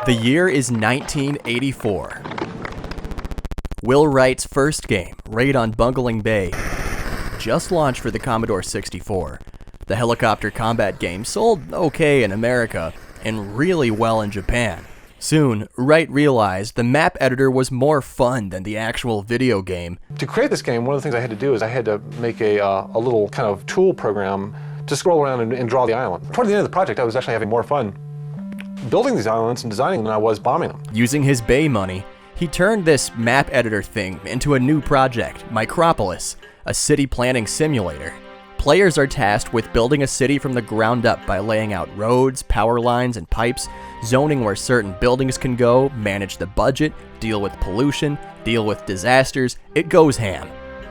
The year is 1984. Will Wright's first game, Raid on Bungling Bay, just launched for the Commodore 64. The helicopter combat game sold okay in America and really well in Japan. Soon, Wright realized the map editor was more fun than the actual video game. To create this game, one of the things I had to do is I had to make a little kind of tool program to scroll around and draw the island. Toward the end of the project, I was actually having more fun building these islands and designing them than I was bombing them. Using his Bay money, he turned this map editor thing into a new project, Micropolis, a city planning simulator. Players are tasked with building a city from the ground up by laying out roads, power lines, and pipes, zoning where certain buildings can go, manage the budget, deal with pollution, deal with disasters. It goes ham.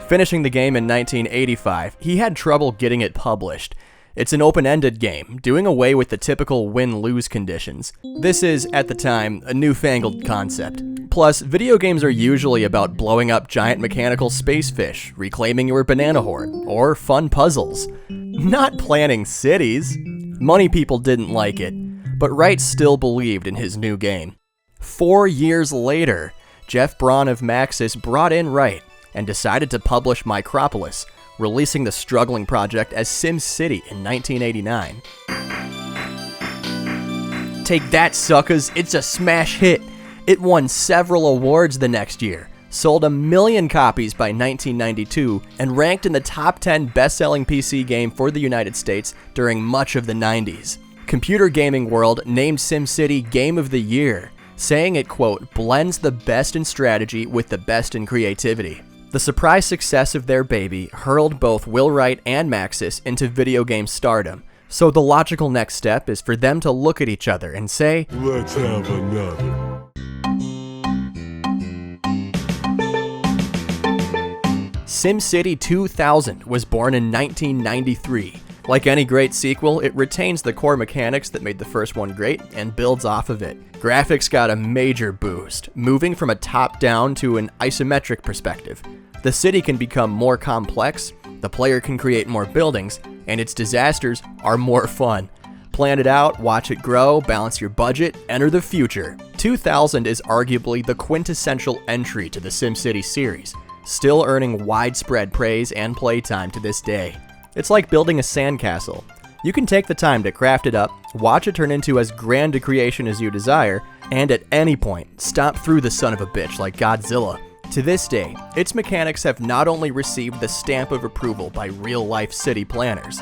Finishing the game in 1985, he had trouble getting it published. It's an open-ended game, doing away with the typical win-lose conditions. This is, at the time, a newfangled concept. Plus, video games are usually about blowing up giant mechanical space fish, reclaiming your banana hoard, or fun puzzles. Not planning cities. Money people didn't like it, but Wright still believed in his new game. 4 years later, Jeff Braun of Maxis brought in Wright and decided to publish Micropolis, releasing the struggling project as SimCity in 1989. Take that, suckers! It's a smash hit! It won several awards the next year, sold 1 million copies by 1992, and ranked in the top 10 best-selling PC game for the United States during much of the 90s. Computer Gaming World named SimCity Game of the Year, saying it, quote, blends the best in strategy with the best in creativity. The surprise success of their baby hurled both Will Wright and Maxis into video game stardom, so the logical next step is for them to look at each other and say, let's have another. SimCity 2000 was born in 1993. Like any great sequel, it retains the core mechanics that made the first one great and builds off of it. Graphics got a major boost, moving from a top-down to an isometric perspective. The city can become more complex, the player can create more buildings, and its disasters are more fun. Plan it out, watch it grow, balance your budget, enter the future. 2000 is arguably the quintessential entry to the SimCity series, still earning widespread praise and playtime to this day. It's like building a sandcastle. You can take the time to craft it up, watch it turn into as grand a creation as you desire, and at any point, stomp through the son of a bitch like Godzilla. To this day, its mechanics have not only received the stamp of approval by real-life city planners,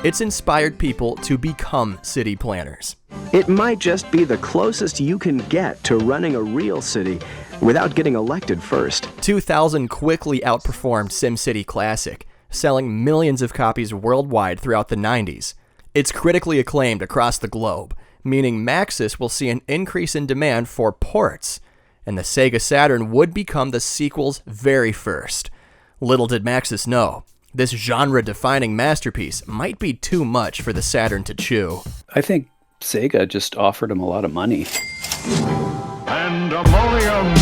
it's inspired people to become city planners. It might just be the closest you can get to running a real city without getting elected first. 2000 quickly outperformed SimCity Classic, selling millions of copies worldwide throughout the 90s. It's critically acclaimed across the globe, meaning Maxis will see an increase in demand for ports, and the Sega Saturn would become the sequel's very first. Little did Maxis know, this genre-defining masterpiece might be too much for the Saturn to chew. I think Sega just offered him a lot of money. PandaMonium!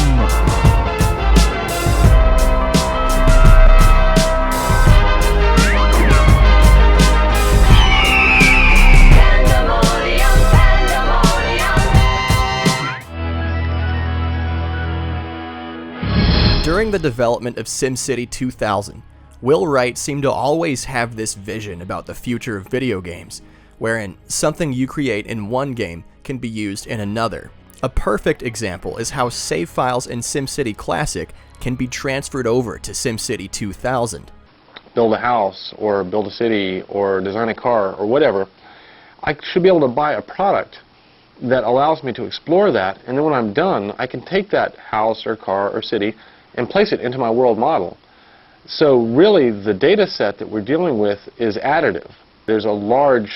During the development of SimCity 2000, Will Wright seemed to always have this vision about the future of video games, wherein something you create in one game can be used in another. A perfect example is how save files in SimCity Classic can be transferred over to SimCity 2000. Build a house, or build a city, or design a car, or whatever. I should be able to buy a product that allows me to explore that, and then when I'm done, I can take that house or car or city and place it into my world model. So really, the data set that we're dealing with is additive. There's a large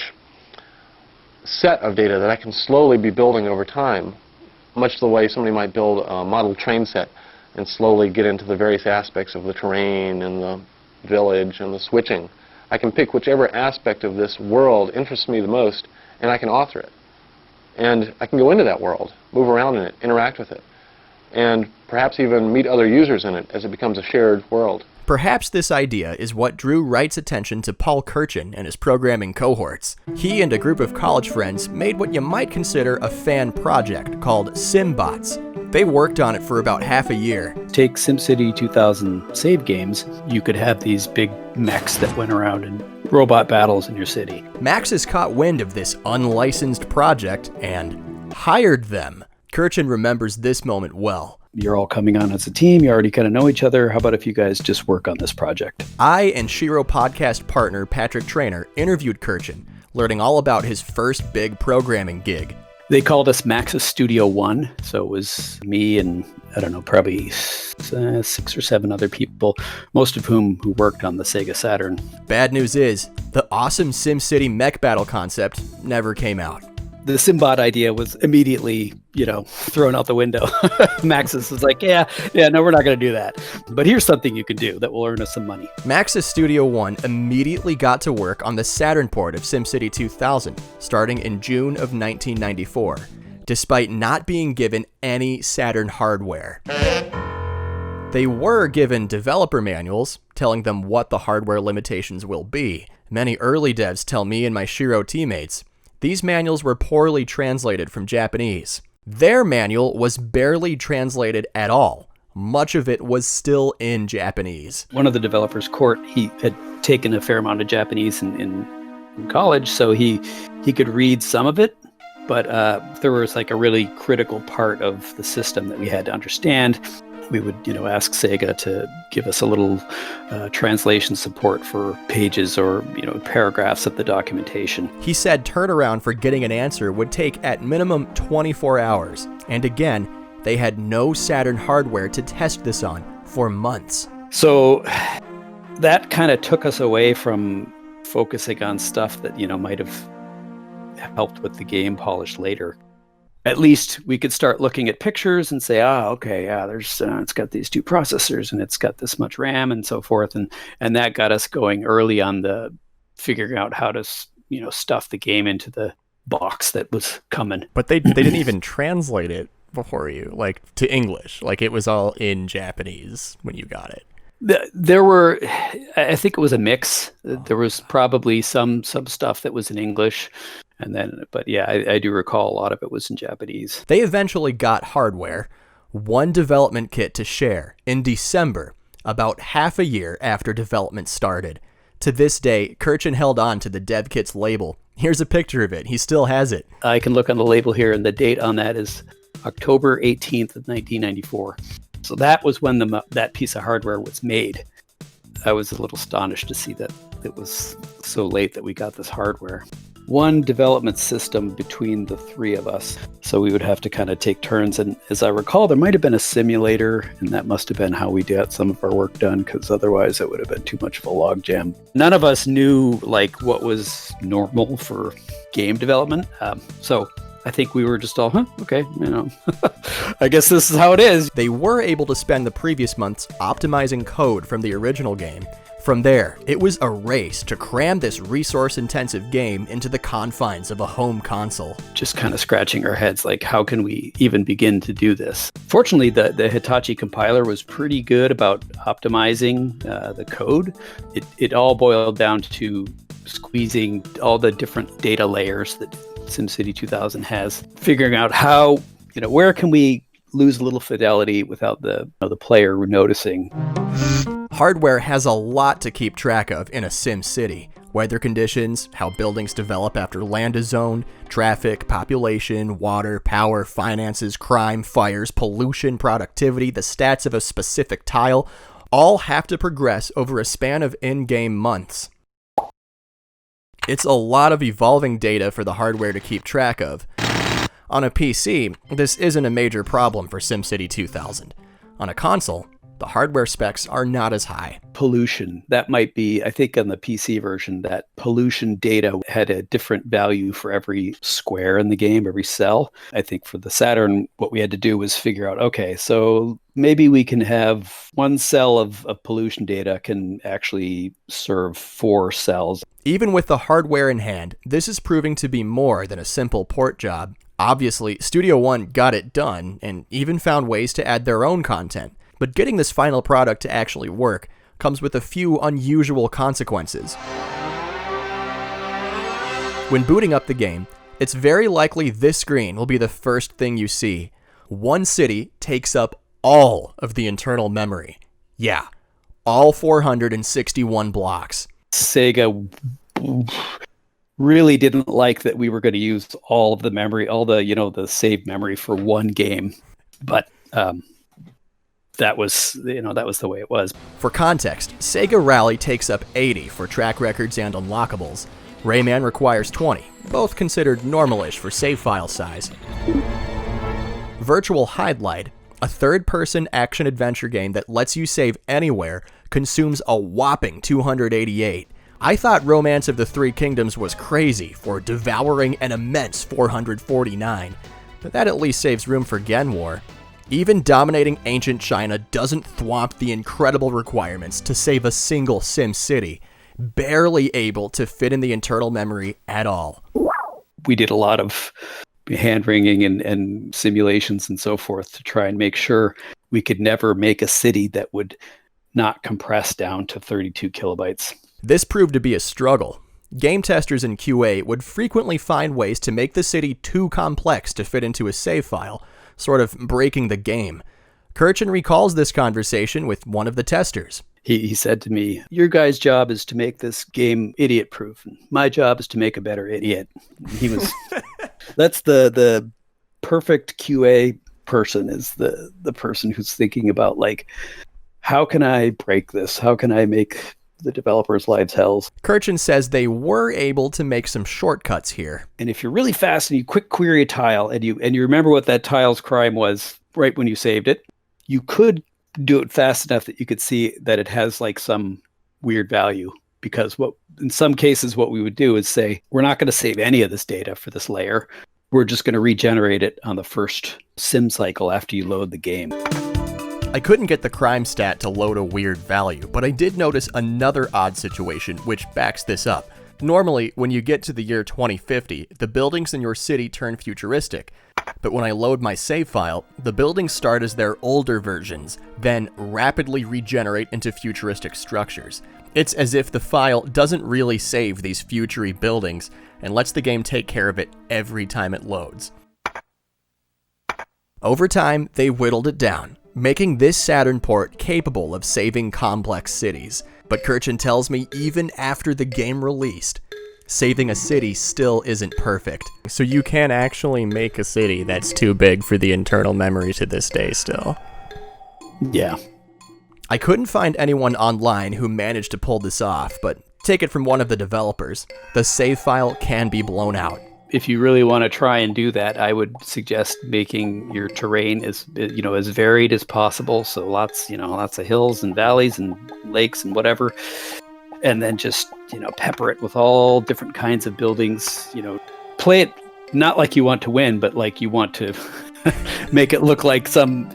set of data that I can slowly be building over time, much the way somebody might build a model train set and slowly get into the various aspects of the terrain and the village and the switching. I can pick whichever aspect of this world interests me the most, and I can author it. And I can go into that world, move around in it, interact with it, and perhaps even meet other users in it as it becomes a shared world. Perhaps this idea is what drew Wright's attention to Paul Kerchen and his programming cohorts. He and a group of college friends made what you might consider a fan project called SimBots. They worked on it for about half a year. Take SimCity 2000 save games, you could have these big mechs that went around and robot battles in your city. Maxis caught wind of this unlicensed project and hired them. Kerchen remembers this moment well. You're all coming on as a team. You already kind of know each other. How about if you guys just work on this project? I and Shiro podcast partner Patrick Traynor interviewed Kerchen, learning all about his first big programming gig. They called us Maxis Studio One. So it was me and, I don't know, probably 6 or 7 other people, most of whom who worked on the Sega Saturn. Bad news is, the awesome SimCity mech battle concept never came out. The SimBot idea was immediately, thrown out the window. Maxis was like, yeah, no, we're not going to do that. But here's something you can do that will earn us some money. Maxis Studio One immediately got to work on the Saturn port of SimCity 2000, starting in June of 1994, despite not being given any Saturn hardware. They were given developer manuals, telling them what the hardware limitations will be. Many early devs tell me and my Shiro teammates, these manuals were poorly translated from Japanese. Their manual was barely translated at all. Much of it was still in Japanese. One of the developers, Court, he had taken a fair amount of Japanese in college, so he could read some of it, but there was like a really critical part of the system that we had to understand. We would, ask Sega to give us a little translation support for pages or, paragraphs of the documentation. He said turnaround for getting an answer would take at minimum 24 hours. And again, they had no Saturn hardware to test this on for months. So that kind of took us away from focusing on stuff that, might have helped with the game polish later. At least we could start looking at pictures and say, there's it's got these 2 processors and it's got this much RAM and so forth, and that got us going early on the figuring out how to stuff the game into the box that was coming. But they didn't even translate it before you, to English. It was all in Japanese when you got it. There were, I think it was a mix. There was probably some stuff that was in English. And then, but yeah, I do recall a lot of it was in Japanese. They eventually got hardware, one development kit to share, in December, about half a year after development started. To this day, Kerchen held on to the dev kit's label. Here's a picture of it. He still has it. I can look on the label here, and the date on that is October 18th of 1994. So that was when that piece of hardware was made. I was a little astonished to see that it was so late that we got this hardware. One development system between the 3 of us. So we would have to kind of take turns. And as I recall, there might have been a simulator, and that must have been how we got some of our work done, because otherwise it would have been too much of a logjam. None of us knew what was normal for game development. So I think we were just all, okay, I guess this is how it is. They were able to spend the previous months optimizing code from the original game. From there, it was a race to cram this resource-intensive game into the confines of a home console. Just kind of scratching our heads, how can we even begin to do this? Fortunately, the Hitachi compiler was pretty good about optimizing the code. It all boiled down to squeezing all the different data layers that SimCity 2000 has, figuring out how, where can we lose a little fidelity without the player noticing. Hardware has a lot to keep track of in a SimCity. Weather conditions, how buildings develop after land is zoned, traffic, population, water, power, finances, crime, fires, pollution, productivity, the stats of a specific tile, all have to progress over a span of in-game months. It's a lot of evolving data for the hardware to keep track of. On a PC, this isn't a major problem for SimCity 2000. On a console, the hardware specs are not as high. Pollution, that might be, I think on the PC version, that pollution data had a different value for every square in the game, every cell. I think for the Saturn, what we had to do was figure out, okay, so maybe we can have 1 cell of pollution data can actually serve 4 cells. Even with the hardware in hand, this is proving to be more than a simple port job. Obviously, Studio One got it done and even found ways to add their own content. But getting this final product to actually work comes with a few unusual consequences. When booting up the game, it's very likely this screen will be the first thing you see. One city takes up all of the internal memory. Yeah, all 461 blocks. Sega really didn't like that we were going to use all of the memory, all the, the save memory for one game. But that was the way it was. For context, Sega Rally takes up 80 for track records and unlockables. Rayman requires 20, both considered normalish for save file size. Virtual Hidelight, a third-person action-adventure game that lets you save anywhere, consumes a whopping 288. I thought Romance of the Three Kingdoms was crazy for devouring an immense 449, but that at least saves room for Gen War. Even dominating ancient China doesn't thwomp the incredible requirements to save a single SimCity, barely able to fit in the internal memory at all. We did a lot of hand-wringing and simulations and so forth to try and make sure we could never make a city that would not compress down to 32 kilobytes. This proved to be a struggle. Game testers in QA would frequently find ways to make the city too complex to fit into a save file, sort of breaking the game. Kerchen recalls this conversation with one of the testers. He said to me, "Your guy's job is to make this game idiot-proof. My job is to make a better idiot." He was. That's the perfect QA person, is the person who's thinking about, like, how can I break this? How can I make the developers' lives hells? Kerchen says they were able to make some shortcuts here. And if you're really fast and you quick query a tile and you remember what that tile's crime was right when you saved it, you could do it fast enough that you could see that it has like some weird value. Because in some cases, what we would do is say, we're not going to save any of this data for this layer. We're just going to regenerate it on the first sim cycle after you load the game. I couldn't get the crime stat to load a weird value, but I did notice another odd situation which backs this up. Normally, when you get to the year 2050, the buildings in your city turn futuristic. But when I load my save file, the buildings start as their older versions, then rapidly regenerate into futuristic structures. It's as if the file doesn't really save these futury buildings and lets the game take care of it every time it loads. Over time, they whittled it down, making this Saturn port capable of saving complex cities. But Kerchen tells me even after the game released, saving a city still isn't perfect. So you can't actually make a city that's too big for the internal memory to this day still. Yeah. I couldn't find anyone online who managed to pull this off, but take it from one of the developers, the save file can be blown out. If you really want to try and do that, I would suggest making your terrain as varied as possible. So lots of hills and valleys and lakes and whatever. And then just, pepper it with all different kinds of buildings. Play it not like you want to win, but like you want to make it look like some,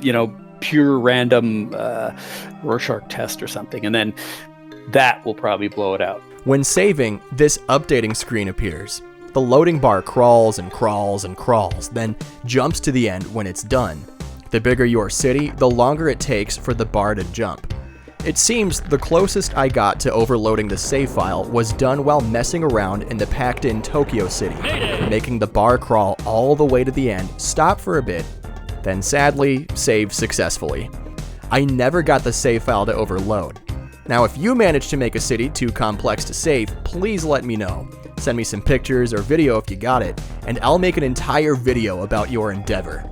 pure random Rorschach test or something. And then that will probably blow it out. When saving, this updating screen appears. The loading bar crawls and crawls and crawls, then jumps to the end when it's done. The bigger your city, the longer it takes for the bar to jump. It seems the closest I got to overloading the save file was done while messing around in the packed-in Tokyo City, making the bar crawl all the way to the end, stop for a bit, then sadly save successfully. I never got the save file to overload. Now, if you manage to make a city too complex to save, please let me know. Send me some pictures or video if you got it, and I'll make an entire video about your endeavor.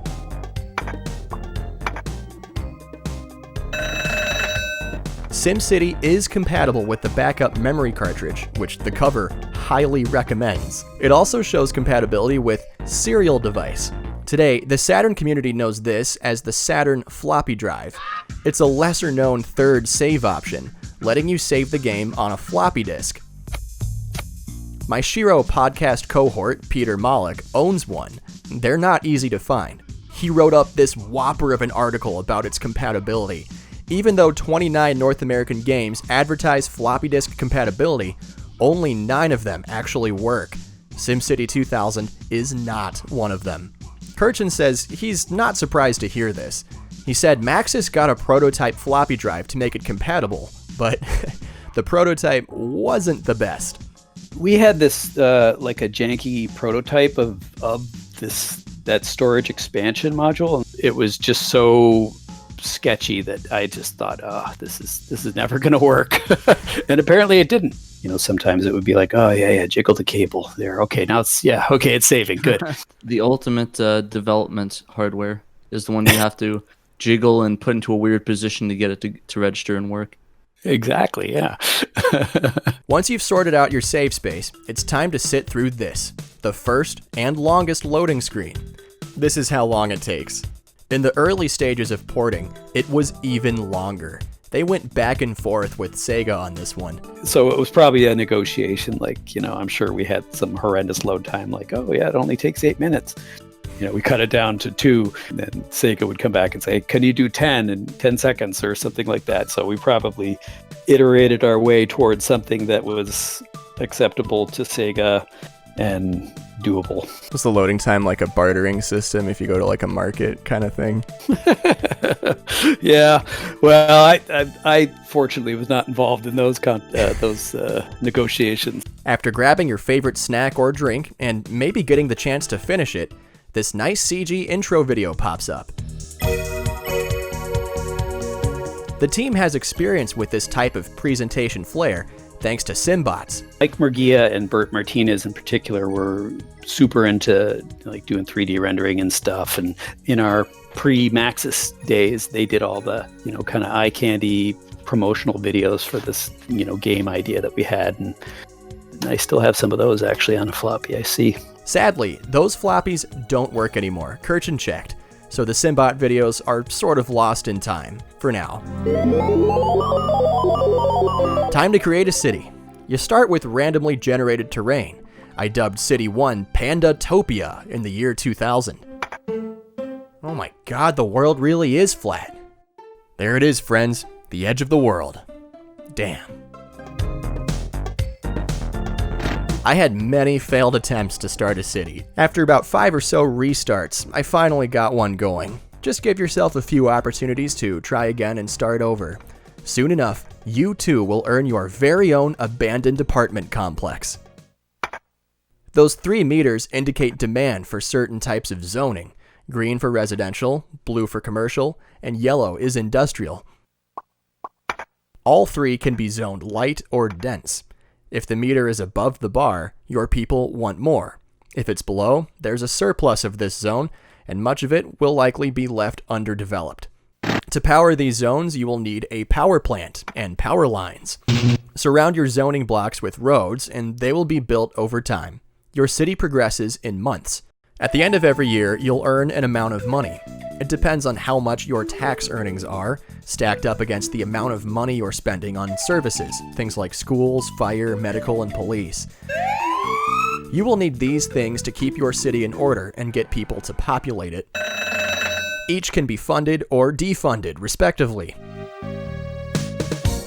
SimCity is compatible with the backup memory cartridge, which the cover highly recommends. It also shows compatibility with Serial Device. Today, the Saturn community knows this as the Saturn floppy drive. It's a lesser-known third save option, letting you save the game on a floppy disk. My Shiro podcast cohort, Peter Malek, owns one. They're not easy to find. He wrote up this whopper of an article about its compatibility. Even though 29 North American games advertise floppy disk compatibility, only 9 of them actually work. SimCity 2000 is not one of them. Kerchen says he's not surprised to hear this. He said Maxis got a prototype floppy drive to make it compatible, but the prototype wasn't the best. We had this like a janky prototype of that storage expansion module. It was just so sketchy that I just thought, oh, this is never going to work. And apparently it didn't. Sometimes it would be like, oh yeah, jiggle the cable there. Okay, now it's saving. Good. The ultimate development hardware is the one you have to jiggle and put into a weird position to get it to register and work. Exactly, yeah. Once you've sorted out your save space, it's time to sit through this, the first and longest loading screen. This is how long it takes. In the early stages of porting, it was even longer. They went back and forth with Sega on this one. So it was probably a negotiation, I'm sure we had some horrendous load time, oh yeah, it only takes 8 minutes. We cut it down to 2, and then Sega would come back and say, can you do 10 in 10 seconds or something like that? So we probably iterated our way towards something that was acceptable to Sega and doable. Was the loading time like a bartering system if you go to a market kind of thing? Yeah. Well, I fortunately was not involved in those negotiations. After grabbing your favorite snack or drink and maybe getting the chance to finish it, this nice CG intro video pops up. The team has experience with this type of presentation flair thanks to SimBots. Mike Murguia and Bert Martinez in particular were super into doing 3D rendering and stuff. And in our pre-Maxis days, they did all the, kind of eye candy promotional videos for this, game idea that we had. And I still have some of those actually on a floppy, I see. Sadly, those floppies don't work anymore. Kerchen checked. So the SimBot videos are sort of lost in time, for now. Time to create a city. You start with randomly generated terrain. I dubbed City 1 Pandatopia in the year 2000. Oh my god, the world really is flat. There it is, friends. The edge of the world. Damn. I had many failed attempts to start a city. After about 5 or so restarts, I finally got one going. Just give yourself a few opportunities to try again and start over. Soon enough, you too will earn your very own abandoned apartment complex. Those 3 meters indicate demand for certain types of zoning. Green for residential, blue for commercial, and yellow is industrial. All 3 can be zoned light or dense. If the meter is above the bar, your people want more. If it's below, there's a surplus of this zone, and much of it will likely be left underdeveloped. To power these zones, you will need a power plant and power lines. Surround your zoning blocks with roads, and they will be built over time. Your city progresses in months. At the end of every year, you'll earn an amount of money. It depends on how much your tax earnings are, stacked up against the amount of money you're spending on services, things like schools, fire, medical, and police. You will need these things to keep your city in order and get people to populate it. Each can be funded or defunded, respectively.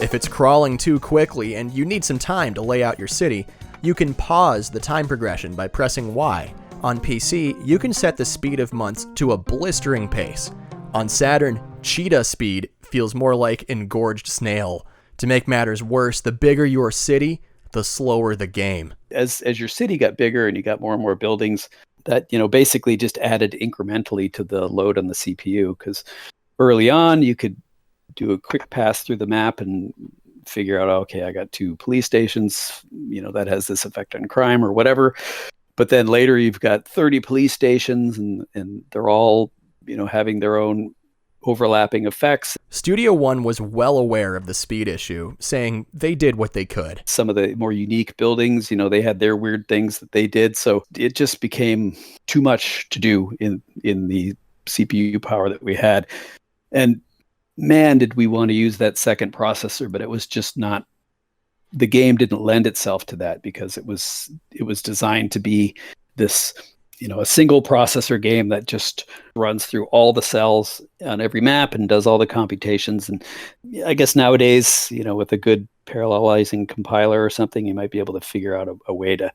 If it's crawling too quickly and you need some time to lay out your city, you can pause the time progression by pressing Y. On PC, you can set the speed of months to a blistering pace. On Saturn, cheetah speed feels more like engorged snail. To make matters worse, the bigger your city, the slower the game. As your city got bigger and you got more and more buildings, that basically just added incrementally to the load on the CPU. Because early on, you could do a quick pass through the map and figure out, okay, I got 2 police stations, that has this effect on crime or whatever. But then later you've got 30 police stations and they're all, having their own overlapping effects. Studio One was well aware of the speed issue, saying they did what they could. Some of the more unique buildings, they had their weird things that they did. So it just became too much to do in the CPU power that we had. And man, did we want to use that second processor, but it was just not. The game didn't lend itself to that because it was designed to be this, a single processor game that just runs through all the cells on every map and does all the computations. And I guess nowadays, with a good parallelizing compiler or something, you might be able to figure out a way to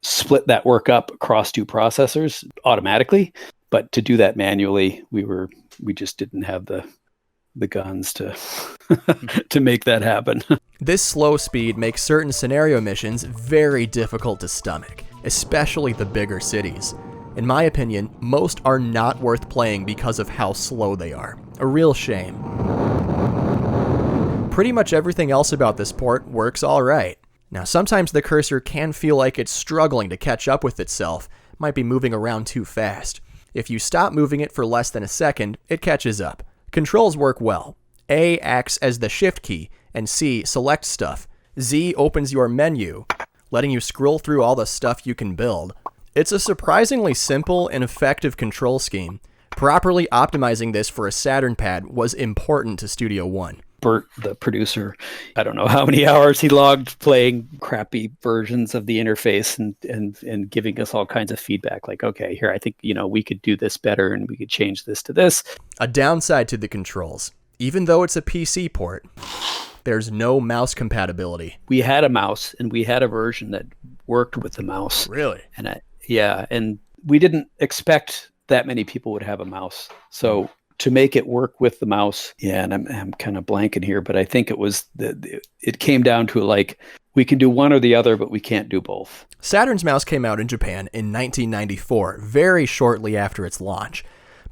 split that work up across 2 processors automatically. But to do that manually, we just didn't have the the guns to to make that happen. This slow speed makes certain scenario missions very difficult to stomach, especially the bigger cities. In my opinion, most are not worth playing because of how slow they are. A real shame. Pretty much everything else about this port works alright. Now, sometimes the cursor can feel like it's struggling to catch up with itself, might be moving around too fast. If you stop moving it for less than a second, it catches up. Controls work well. A acts as the shift key, and C selects stuff. Z opens your menu, letting you scroll through all the stuff you can build. It's a surprisingly simple and effective control scheme. Properly optimizing this for a Saturn pad was important to Studio One. Bert, the producer, I don't know how many hours he logged playing crappy versions of the interface and giving us all kinds of feedback like, okay, here, I think, we could do this better and we could change this to this. A downside to the controls, even though it's a PC port, there's no mouse compatibility. We had a mouse and we had a version that worked with the mouse. Really? And and we didn't expect that many people would have a mouse. So to make it work with the mouse, and I'm kind of blanking here, but I think it was it came down to like, we can do one or the other, but we can't do both. Saturn's mouse came out in Japan in 1994, very shortly after its launch,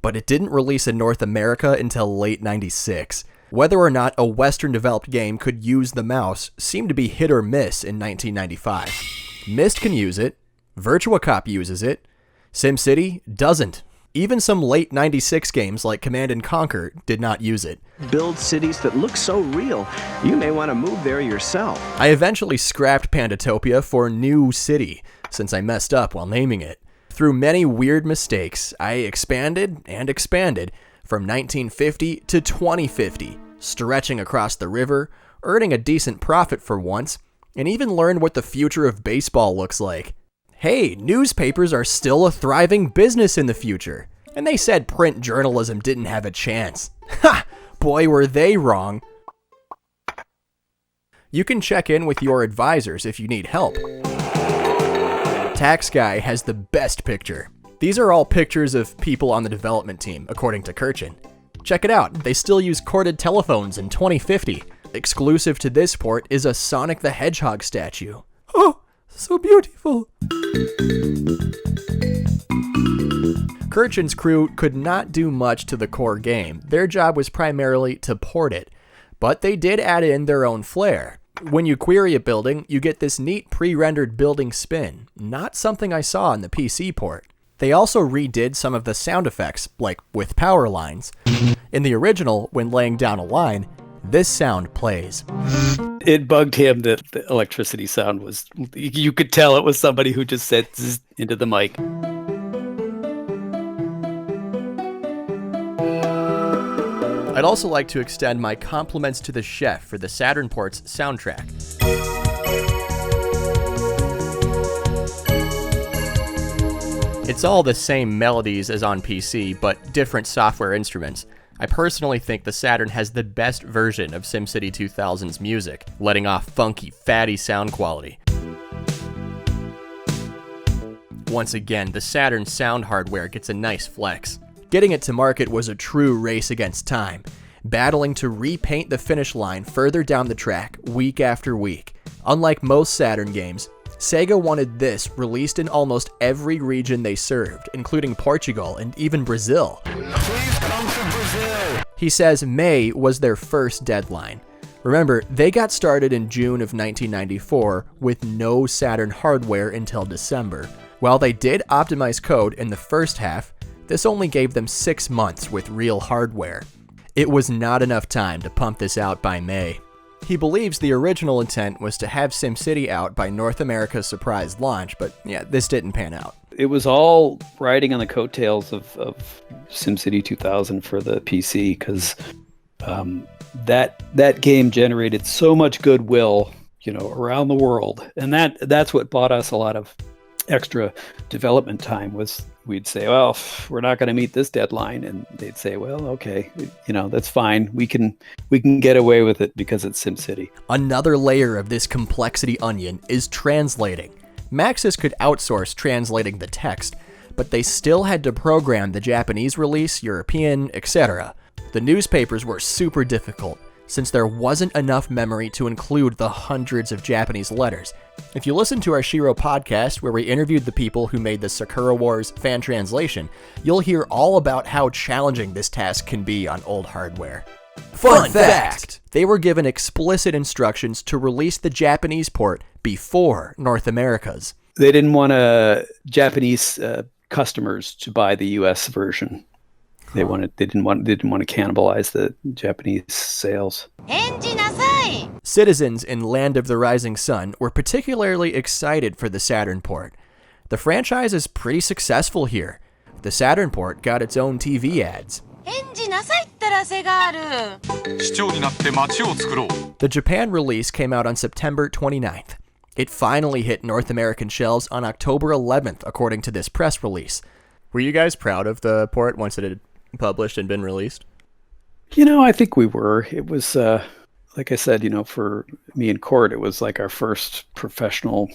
but it didn't release in North America until late 96. Whether or not a Western-developed game could use the mouse seemed to be hit or miss in 1995. Myst can use it, Virtua Cop uses it, SimCity doesn't. Even some late 96 games like Command & Conquer did not use it. Build cities that look so real, you may want to move there yourself. I eventually scrapped Pandatopia for New City, since I messed up while naming it. Through many weird mistakes, I expanded and expanded from 1950 to 2050, stretching across the river, earning a decent profit for once, and even learned what the future of baseball looks like. Hey, newspapers are still a thriving business in the future. And they said print journalism didn't have a chance. Ha! Boy, were they wrong. You can check in with your advisors if you need help. Tax Guy has the best picture. These are all pictures of people on the development team, according to Kerchen. Check it out, they still use corded telephones in 2050. Exclusive to this port is a Sonic the Hedgehog statue. Oh! So beautiful. Kerchen's crew could not do much to the core game. Their job was primarily to port it, but they did add in their own flair. When you query a building, you get this neat pre-rendered building spin, not something I saw in the PC port. They also redid some of the sound effects, like with power lines. In the original, when laying down a line, this sound plays. It bugged him that the electricity sound was, you could tell it was somebody who just said zzz into the mic. I'd also like to extend my compliments to the chef for the Saturn port's soundtrack. It's all the same melodies as on PC, but different software instruments. I personally think the Saturn has the best version of SimCity 2000's music, letting off funky, fatty sound quality. Once again, the Saturn sound hardware gets a nice flex. Getting it to market was a true race against time, battling to repaint the finish line further down the track week after week. Unlike most Saturn games, Sega wanted this released in almost every region they served, including Portugal and even Brazil. Please come to Brazil! He says May was their first deadline. Remember, they got started in June of 1994 with no Saturn hardware until December. While they did optimize code in the first half, this only gave them 6 months with real hardware. It was not enough time to pump this out by May. He believes the original intent was to have SimCity out by North America's surprise launch, but yeah, this didn't pan out. It was all riding on the coattails of SimCity 2000 for the PC, because that game generated so much goodwill, around the world, and that's what bought us a lot of extra development time. Was we'd say, well, we're not going to meet this deadline, and they'd say, well, okay, that's fine. We can get away with it because it's SimCity. Another layer of this complexity onion is translating. Maxis could outsource translating the text, but they still had to program the Japanese release, European, etc. The newspapers were super difficult, since there wasn't enough memory to include the hundreds of Japanese letters. If you listen to our Shiro podcast, where we interviewed the people who made the Sakura Wars fan translation, you'll hear all about how challenging this task can be on old hardware. Fun fact! They were given explicit instructions to release the Japanese port before North America's. They didn't want Japanese customers to buy the U.S. version. They didn't want to cannibalize the Japanese sales. Citizens in Land of the Rising Sun were particularly excited for the Saturn port. The franchise is pretty successful here. The Saturn port got its own TV ads. The Japan release came out on September 29th. It finally hit North American shelves on October 11th, according to this press release. Were you guys proud of the port once it had published and been released? I think we were. It was, like I said, for me and Court, it was like our first professional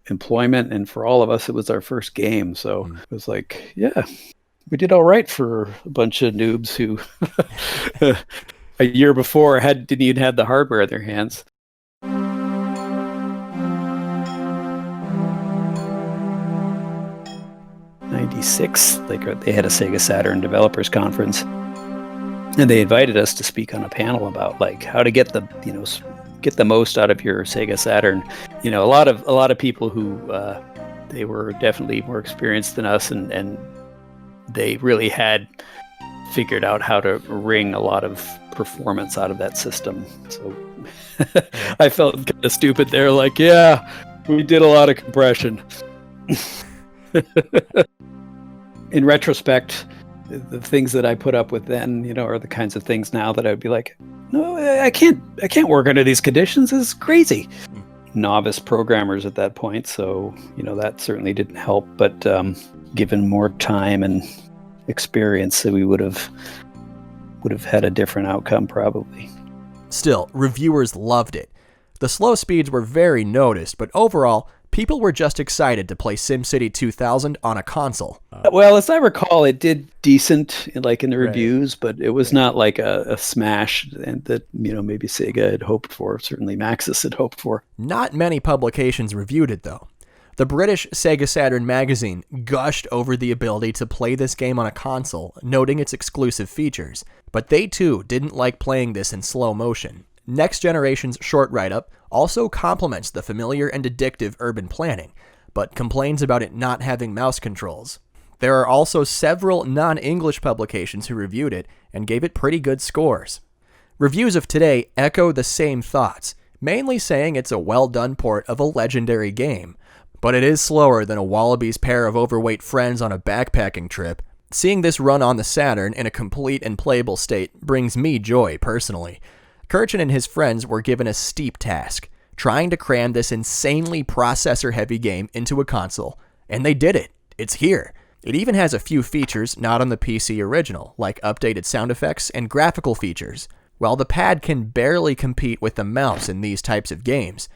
employment, and for all of us, it was our first game. So it was like, yeah, we did all right for a bunch of noobs who a year before didn't even have the hardware in their hands. '96, they had a Sega Saturn developers conference, and they invited us to speak on a panel about how to get the most out of your Sega Saturn. A lot of people who they were definitely more experienced than us, and they really had figured out how to wring a lot of performance out of that system. So I felt kind of stupid there, yeah, we did a lot of compression. In retrospect, the things that I put up with then, are the kinds of things now that I would be like, no, I can't work under these conditions. This is crazy. Novice programmers at that point, so that certainly didn't help. But given more time and experience, we would have had a different outcome probably. Still, reviewers loved it. The slow speeds were very noticed, but overall, people were just excited to play SimCity 2000 on a console. Well, as I recall, it did decent in the reviews, but it was not like a smash that maybe Sega had hoped for. Certainly Maxis had hoped for. Not many publications reviewed it, though. The British Sega Saturn magazine gushed over the ability to play this game on a console, noting its exclusive features. But they too didn't like playing this in slow motion. Next Generation's short write-up also compliments the familiar and addictive urban planning, but complains about it not having mouse controls. There are also several non-English publications who reviewed it and gave it pretty good scores. Reviews of today echo the same thoughts, mainly saying it's a well-done port of a legendary game, but it is slower than a Wallaby's pair of overweight friends on a backpacking trip. Seeing this run on the Saturn in a complete and playable state brings me joy personally. Kerchen and his friends were given a steep task, trying to cram this insanely processor-heavy game into a console, and they did it. It's here. It even has a few features not on the PC original, like updated sound effects and graphical features. While the pad can barely compete with the mouse in these types of games,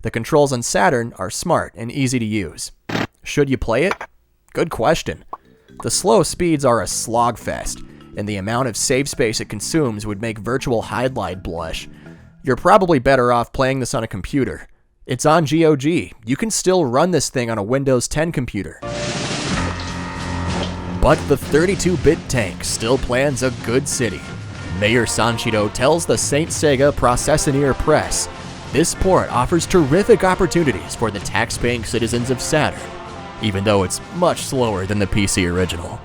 the controls on Saturn are smart and easy to use. Should you play it? Good question. The slow speeds are a slogfest, and the amount of save space it consumes would make virtual highlight blush. You're probably better off playing this on a computer. It's on GOG. You can still run this thing on a Windows 10 computer. But the 32-bit tank still plans a good city. Mayor Sanshiro tells the Saint Seiga Processionier Press, this port offers terrific opportunities for the tax-paying citizens of Saturn, even though it's much slower than the PC original.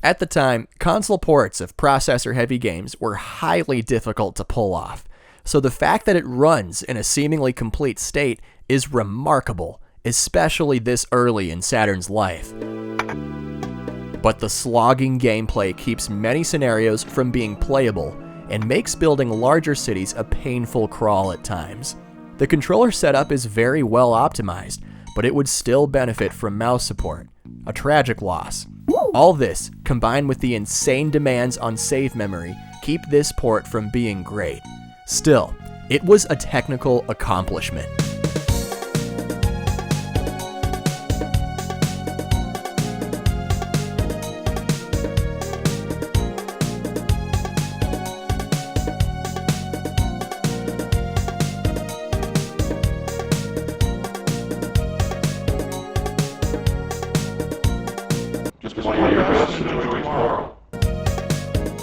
At the time, console ports of processor-heavy games were highly difficult to pull off, so the fact that it runs in a seemingly complete state is remarkable, especially this early in Saturn's life. But the slogging gameplay keeps many scenarios from being playable and makes building larger cities a painful crawl at times. The controller setup is very well optimized, but it would still benefit from mouse support, a tragic loss. All this, combined with the insane demands on save memory, keep this port from being great. Still, it was a technical accomplishment.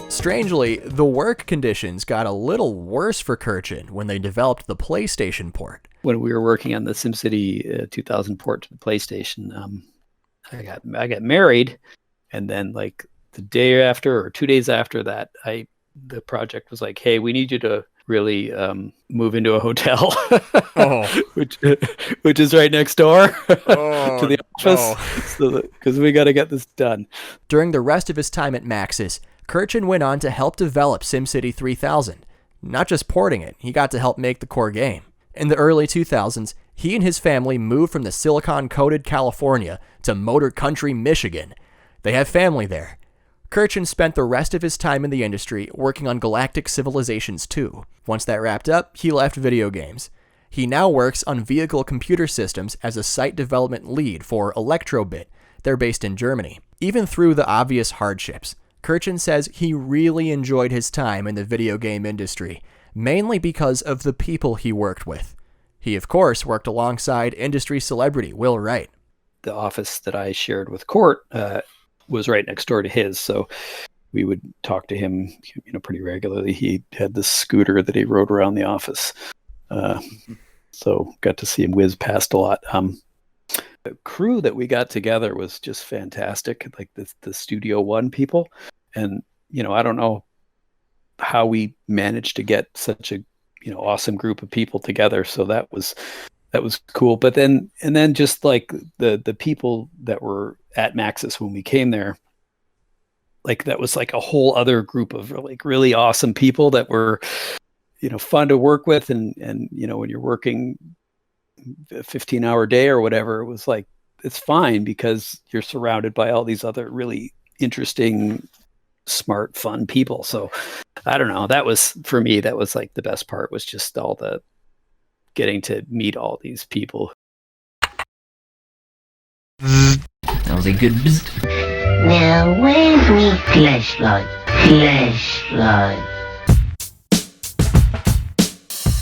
Strangely, the work conditions got a little worse for Kerchen when they developed the PlayStation port. When we were working on the SimCity 2000 port to the PlayStation, I got married, and then like the day after or 2 days after that, the project was like, "Hey, we need you to really move into a hotel," which is right next door to the office, because we got to get this done. During the rest of his time at Maxis, Kerchen went on to help develop SimCity 3000. Not just porting it, he got to help make the core game. In the early 2000s, he and his family moved from the silicon-coated California to Motor Country, Michigan. They have family there. Kerchen spent the rest of his time in the industry working on Galactic Civilizations 2. Once that wrapped up, he left video games. He now works on vehicle computer systems as a site development lead for Electrobit. They're based in Germany. Even through the obvious hardships, Kerchen says he really enjoyed his time in the video game industry, mainly because of the people he worked with. He, of course, worked alongside industry celebrity Will Wright. The office that I shared with Court was right next door to his, so we would talk to him, pretty regularly. He had this scooter that he rode around the office, so got to see him whiz past a lot. The crew that we got together was just fantastic, like the Studio One people, and I don't know how we managed to get such a awesome group of people together. So that was cool. But then just like the people that were at Maxis when we came there, like that was like a whole other group of like really awesome people that were fun to work with, and when you're working a 15-hour day or whatever, it was like it's fine because you're surrounded by all these other really interesting, smart, fun people. So I don't know, that was, for me, that was like the best part, was just all the getting to meet all these people. That was a good bzz. Now where's me flashlight? Flashlight.